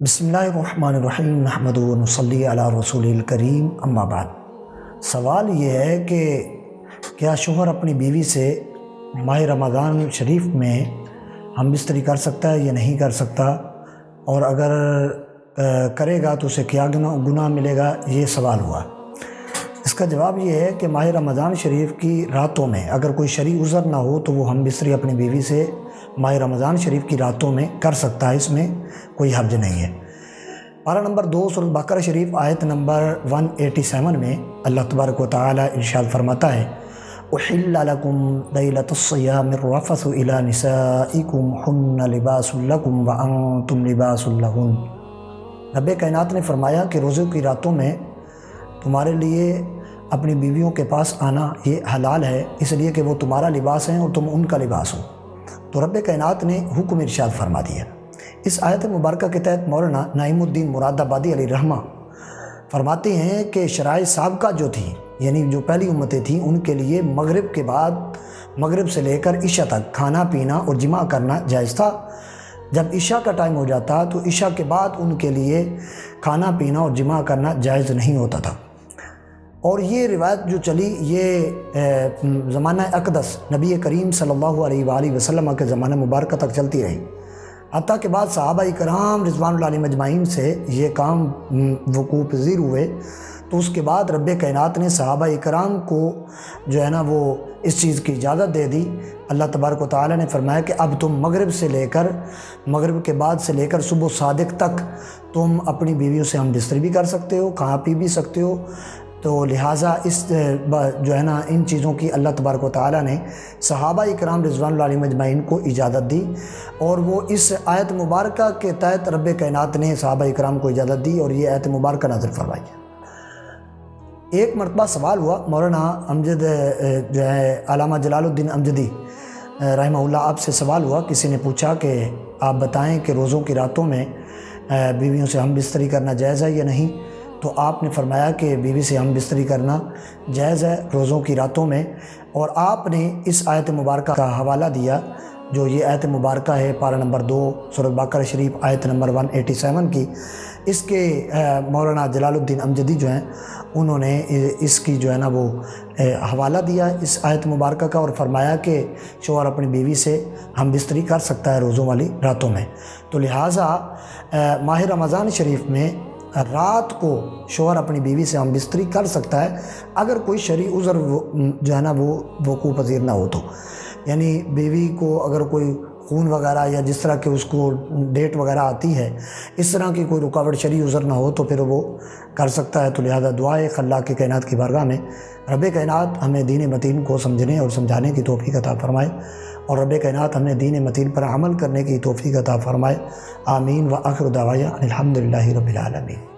بسم اللہ الرحمن الرحیم نحمدہ و نصلی علی رسول الکریم اما بعد۔ سوال یہ ہے کہ کیا شوہر اپنی بیوی سے ماہ رمضان شریف میں ہم بستری کر سکتا ہے یا نہیں کر سکتا، اور اگر کرے گا تو اسے کیا گناہ ملے گا، یہ سوال ہوا۔ اس کا جواب یہ ہے کہ ماہ رمضان شریف کی راتوں میں اگر کوئی شرعی عذر نہ ہو تو وہ ہم بستری اپنی بیوی سے ماہ رمضان شریف کی راتوں میں کر سکتا ہے، اس میں کوئی حرج نہیں ہے۔ پارہ نمبر 2 سورۃ بقرہ شریف آیت نمبر 187 میں اللہ تبارک و تعالی ارشاد فرماتا ہے احل لکم لیلۃ الصیام الرفث الی نسائکم ہن لباس لکم وانتم لباس لہن۔ رب کائنات نے فرمایا کہ روزے کی راتوں میں تمہارے لیے اپنی بیویوں کے پاس آنا یہ حلال ہے، اس لیے کہ وہ تمہارا لباس ہیں اور تم ان کا لباس ہو۔ تو رب کائنات نے حکم ارشاد فرما دیا۔ اس آیت مبارکہ کے تحت مولانا نعیم الدین مراد آبادی علیہ رحمہ فرماتے ہیں کہ شرائع سابقہ جو تھی، یعنی جو پہلی امتیں تھیں، ان کے لیے مغرب کے بعد، مغرب سے لے کر عشاء تک کھانا پینا اور جماع کرنا جائز تھا۔ جب عشاء کا ٹائم ہو جاتا تو عشاء کے بعد ان کے لیے کھانا پینا اور جماع کرنا جائز نہیں ہوتا تھا۔ اور یہ روایت جو چلی یہ زمانہ اقدس نبی کریم صلی اللہ علیہ وآلہ وسلم کے زمانہ مبارکہ تک چلتی رہی، حتیٰ کہ بعد صحابہ کرام رضوان اللہ علیہم اجمعین سے یہ کام وقوع پذیر ہوئے۔ تو اس کے بعد رب کائنات نے صحابہ کرام کو جو ہے نا وہ اس چیز کی اجازت دے دی۔ اللہ تبارک و تعالی نے فرمایا کہ اب تم مغرب کے بعد سے لے کر صبح صادق تک تم اپنی بیویوں سے ہم بستری بھی کر سکتے ہو، کھا پی بھی سکتے ہو۔ تو لہٰذا اس جو ہے نا ان چیزوں کی اللہ تبارک و تعالی نے صحابہ کرام رضوان اللہ علیہم اجمعین کو اجازت دی، اور وہ اس آیت مبارکہ کے تحت رب کائنات نے صحابہ کرام کو اجازت دی اور یہ آیت مبارکہ نازل فرمائی۔ ایک مرتبہ سوال ہوا، مولانا امجد جو ہے علامہ جلال الدین امجدی رحمہ اللہ آپ سے سوال ہوا، کسی نے پوچھا کہ آپ بتائیں کہ روزوں کی راتوں میں بیویوں سے ہم بستری کرنا جائز ہے یا نہیں؟ تو آپ نے فرمایا کہ بیوی سے ہم بستری کرنا جائز ہے روزوں کی راتوں میں، اور آپ نے اس آیت مبارکہ کا حوالہ دیا جو یہ آیت مبارکہ ہے پارہ نمبر 2 سورۃ بقرہ شریف آیت نمبر 187 کی۔ اس کے مولانا جلال الدین امجدی جو ہیں انہوں نے اس کی جو ہے نا وہ حوالہ دیا اس آیت مبارکہ کا، اور فرمایا کہ شوہر اپنی بیوی سے ہم بستری کر سکتا ہے روزوں والی راتوں میں۔ تو لہٰذا ماہ رمضان شریف میں رات کو شوہر اپنی بیوی سے ہم بستری کر سکتا ہے اگر کوئی شرعی عذر جو ہے نا وہ وقوع پذیر نہ ہو تو، یعنی بیوی کو اگر کوئی خون وغیرہ یا جس طرح کہ اس کو ڈیٹ وغیرہ آتی ہے، اس طرح کی کوئی رکاوٹ شرعی عذر نہ ہو تو پھر وہ کر سکتا ہے۔ تو لہذا دعائے خلا کے کائنات کی بارگاہ میں رب کائنات ہمیں دین متین کو سمجھنے اور سمجھانے کی توفیق عطا فرمائے، اور رب کائنات ہمیں دین متین پر عمل کرنے کی توفیق عطا فرمائے۔ آمین و آخر دعوانا الحمدللہ رب العالمین۔